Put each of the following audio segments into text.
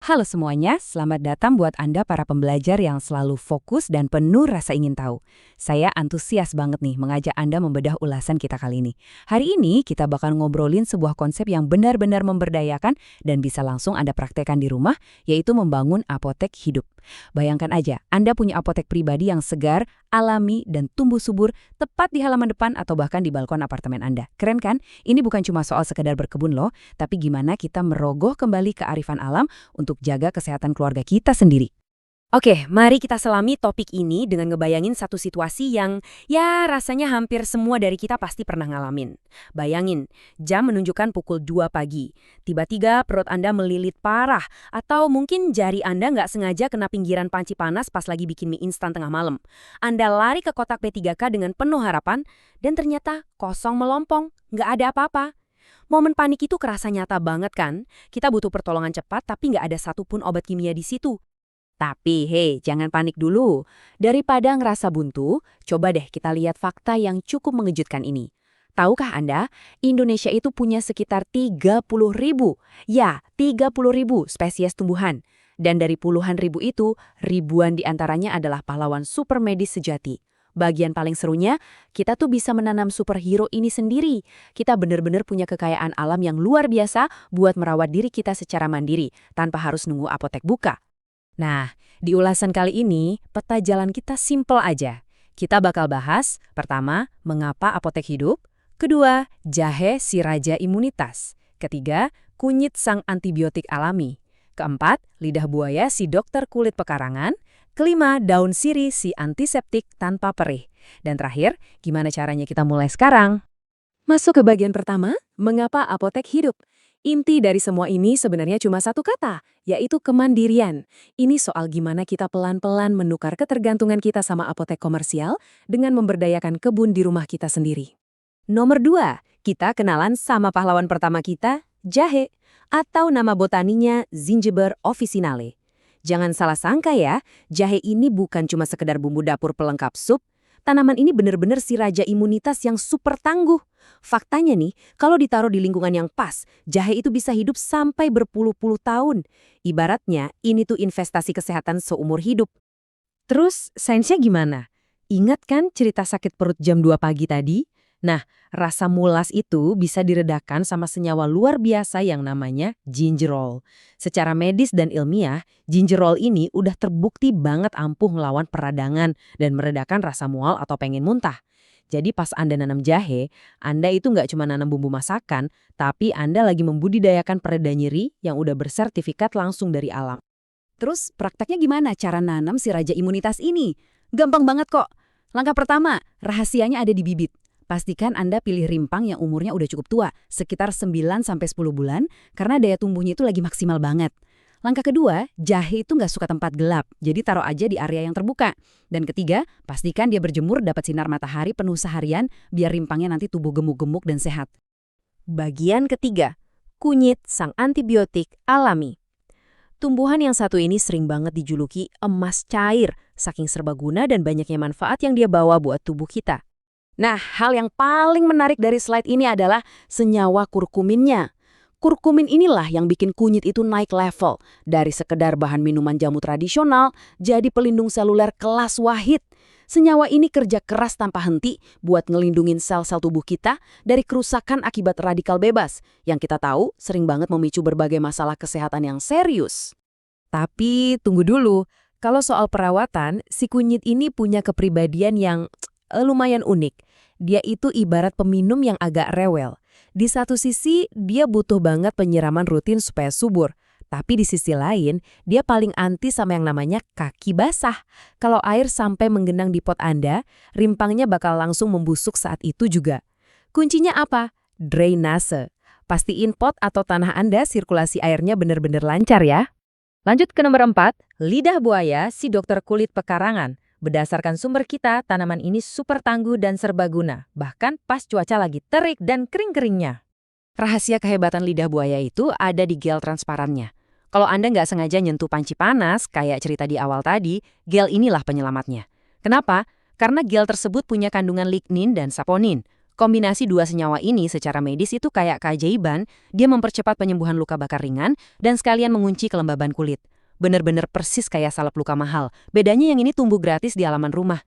Halo semuanya, selamat datang buat Anda para pembelajar yang selalu fokus dan penuh rasa ingin tahu. Saya antusias banget nih mengajak Anda membedah ulasan kita kali ini. Hari ini kita bakal ngobrolin sebuah konsep yang benar-benar memberdayakan dan bisa langsung Anda praktekkan di rumah, yaitu membangun apotek hidup. Bayangkan aja, Anda punya apotek pribadi yang segar, alami, dan tumbuh subur tepat di halaman depan atau bahkan di balkon apartemen Anda. Keren kan? Ini bukan cuma soal sekedar berkebun loh, tapi gimana kita merogoh kembali kearifan alam untuk jaga kesehatan keluarga kita sendiri. Oke, mari kita selami topik ini dengan ngebayangin satu situasi yang ya rasanya hampir semua dari kita pasti pernah ngalamin. Bayangin, jam menunjukkan pukul 2 pagi. Tiba-tiba perut Anda melilit parah atau mungkin jari Anda nggak sengaja kena pinggiran panci panas pas lagi bikin mie instan tengah malam. Anda lari ke kotak P3K dengan penuh harapan dan ternyata kosong melompong, nggak ada apa-apa. Momen panik itu kerasa nyata banget kan? Kita butuh pertolongan cepat tapi nggak ada satupun obat kimia di situ. Tapi hei, jangan panik dulu. Daripada ngerasa buntu, coba deh kita lihat fakta yang cukup mengejutkan ini. Tahukah Anda, Indonesia itu punya sekitar 30.000, ya 30.000 spesies tumbuhan. Dan dari puluhan ribu itu, ribuan diantaranya adalah pahlawan super medis sejati. Bagian paling serunya, kita tuh bisa menanam superhero ini sendiri. Kita benar-benar punya kekayaan alam yang luar biasa buat merawat diri kita secara mandiri, tanpa harus nunggu apotek buka. Nah, di ulasan kali ini, peta jalan kita simple aja. Kita bakal bahas, pertama, mengapa apotek hidup, kedua, jahe si raja imunitas, ketiga, kunyit sang antibiotik alami, keempat, lidah buaya si dokter kulit pekarangan, kelima, daun sirih si antiseptik tanpa perih, dan terakhir, gimana caranya kita mulai sekarang? Masuk ke bagian pertama, mengapa apotek hidup? Inti dari semua ini sebenarnya cuma satu kata, yaitu kemandirian. Ini soal gimana kita pelan-pelan menukar ketergantungan kita sama apotek komersial dengan memberdayakan kebun di rumah kita sendiri. Nomor 2, kita kenalan sama pahlawan pertama kita, jahe, atau nama botaninya Zingiber officinale. Jangan salah sangka ya, jahe ini bukan cuma sekedar bumbu dapur pelengkap sup. Tanaman ini benar-benar si raja imunitas yang super tangguh. Faktanya nih, kalau ditaruh di lingkungan yang pas, jahe itu bisa hidup sampai berpuluh-puluh tahun. Ibaratnya, ini tuh investasi kesehatan seumur hidup. Terus, sainsnya gimana? Ingat kan cerita sakit perut jam 2 pagi tadi? Nah, rasa mulas itu bisa diredakan sama senyawa luar biasa yang namanya gingerol. Secara medis dan ilmiah, gingerol ini udah terbukti banget ampuh melawan peradangan dan meredakan rasa mual atau pengen muntah. Jadi pas Anda nanam jahe, Anda itu nggak cuma nanam bumbu masakan, tapi Anda lagi membudidayakan pereda nyeri yang udah bersertifikat langsung dari alam. Terus prakteknya gimana cara nanam si raja imunitas ini? Gampang banget kok. Langkah pertama, rahasianya ada di bibit. Pastikan Anda pilih rimpang yang umurnya udah cukup tua, sekitar 9-10 bulan, karena daya tumbuhnya itu lagi maksimal banget. Langkah kedua, jahe itu nggak suka tempat gelap, jadi taruh aja di area yang terbuka. Dan ketiga, pastikan dia berjemur dapat sinar matahari penuh seharian, biar rimpangnya nanti tumbuh gemuk-gemuk dan sehat. Bagian ketiga, kunyit sang antibiotik alami. Tumbuhan yang satu ini sering banget dijuluki emas cair, saking serbaguna dan banyaknya manfaat yang dia bawa buat tubuh kita. Nah, hal yang paling menarik dari slide ini adalah senyawa kurkuminnya. Kurkumin inilah yang bikin kunyit itu naik level. Dari sekedar bahan minuman jamu tradisional, jadi pelindung seluler kelas wahid. Senyawa ini kerja keras tanpa henti buat ngelindungin sel-sel tubuh kita dari kerusakan akibat radikal bebas, yang kita tahu sering banget memicu berbagai masalah kesehatan yang serius. Tapi tunggu dulu, kalau soal perawatan, si kunyit ini punya kepribadian yang lumayan unik. Dia itu ibarat peminum yang agak rewel. Di satu sisi, dia butuh banget penyiraman rutin supaya subur. Tapi di sisi lain, dia paling anti sama yang namanya kaki basah. Kalau air sampai menggenang di pot Anda, rimpangnya bakal langsung membusuk saat itu juga. Kuncinya apa? Drainase. Pastiin pot atau tanah Anda sirkulasi airnya benar-benar lancar ya. Lanjut ke nomor 4, lidah buaya si dokter kulit pekarangan. Berdasarkan sumber kita, tanaman ini super tangguh dan serbaguna, bahkan pas cuaca lagi terik dan kering-keringnya. Rahasia kehebatan lidah buaya itu ada di gel transparannya. Kalau Anda nggak sengaja nyentuh panci panas, kayak cerita di awal tadi, gel inilah penyelamatnya. Kenapa? Karena gel tersebut punya kandungan lignin dan saponin. Kombinasi dua senyawa ini secara medis itu kayak keajaiban, dia mempercepat penyembuhan luka bakar ringan dan sekalian mengunci kelembaban kulit. Bener-bener persis kayak salep luka mahal. Bedanya yang ini tumbuh gratis di halaman rumah.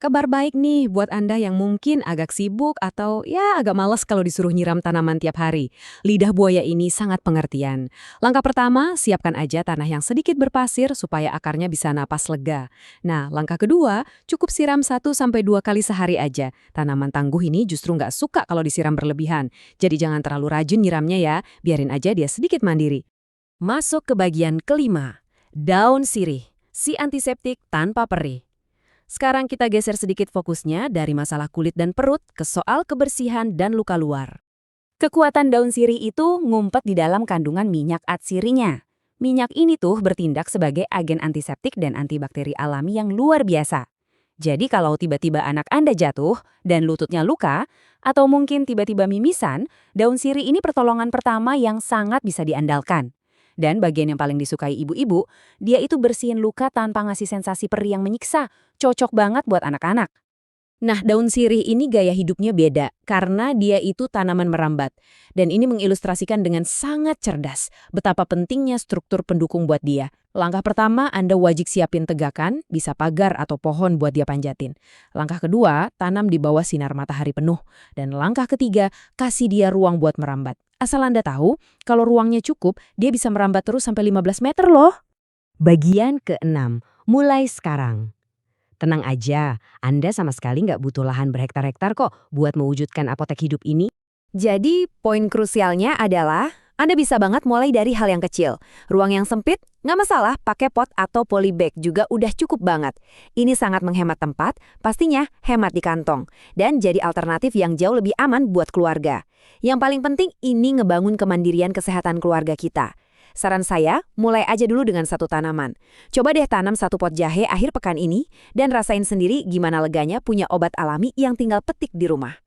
Kabar baik nih buat Anda yang mungkin agak sibuk atau ya agak malas kalau disuruh nyiram tanaman tiap hari. Lidah buaya ini sangat pengertian. Langkah pertama, siapkan aja tanah yang sedikit berpasir supaya akarnya bisa napas lega. Nah, langkah kedua, cukup siram 1-2 kali sehari aja. Tanaman tangguh ini justru nggak suka kalau disiram berlebihan. Jadi jangan terlalu rajin nyiramnya ya, biarin aja dia sedikit mandiri. Masuk ke bagian kelima, daun sirih, si antiseptik tanpa perih. Sekarang kita geser sedikit fokusnya dari masalah kulit dan perut ke soal kebersihan dan luka luar. Kekuatan daun sirih itu ngumpet di dalam kandungan minyak atsirinya. Minyak ini tuh bertindak sebagai agen antiseptik dan antibakteri alami yang luar biasa. Jadi kalau tiba-tiba anak Anda jatuh dan lututnya luka, atau mungkin tiba-tiba mimisan, daun sirih ini pertolongan pertama yang sangat bisa diandalkan. Dan bagian yang paling disukai ibu-ibu, dia itu bersihin luka tanpa ngasih sensasi perih yang menyiksa. Cocok banget buat anak-anak. Nah, daun sirih ini gaya hidupnya beda karena dia itu tanaman merambat. Dan ini mengilustrasikan dengan sangat cerdas betapa pentingnya struktur pendukung buat dia. Langkah pertama, Anda wajib siapin tegakan, bisa pagar atau pohon buat dia panjatin. Langkah kedua, tanam di bawah sinar matahari penuh. Dan langkah ketiga, kasih dia ruang buat merambat. Asal Anda tahu, kalau ruangnya cukup, dia bisa merambat terus sampai 15 meter loh. Bagian ke-6, mulai sekarang. Tenang aja, Anda sama sekali nggak butuh lahan berhektar-hektar kok buat mewujudkan apotek hidup ini. Jadi, poin krusialnya adalah Anda bisa banget mulai dari hal yang kecil. Ruang yang sempit, nggak masalah, pakai pot atau polybag juga udah cukup banget. Ini sangat menghemat tempat, pastinya hemat di kantong. Dan jadi alternatif yang jauh lebih aman buat keluarga. Yang paling penting, ini ngebangun kemandirian kesehatan keluarga kita. Saran saya, mulai aja dulu dengan satu tanaman. Coba deh tanam satu pot jahe akhir pekan ini, dan rasain sendiri gimana leganya punya obat alami yang tinggal petik di rumah.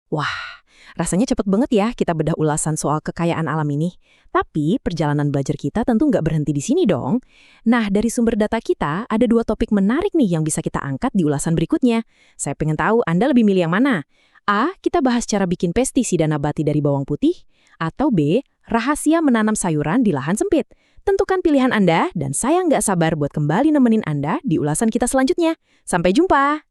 Wah, rasanya cepet banget ya kita bedah ulasan soal kekayaan alam ini. Tapi perjalanan belajar kita tentu nggak berhenti di sini dong. Nah, dari sumber data kita, ada 2 topik menarik nih yang bisa kita angkat di ulasan berikutnya. Saya pengen tahu Anda lebih milih yang mana? A. Kita bahas cara bikin pestisida nabati dari bawang putih. Atau B. Rahasia menanam sayuran di lahan sempit. Tentukan pilihan Anda dan saya nggak sabar buat kembali nemenin Anda di ulasan kita selanjutnya. Sampai jumpa!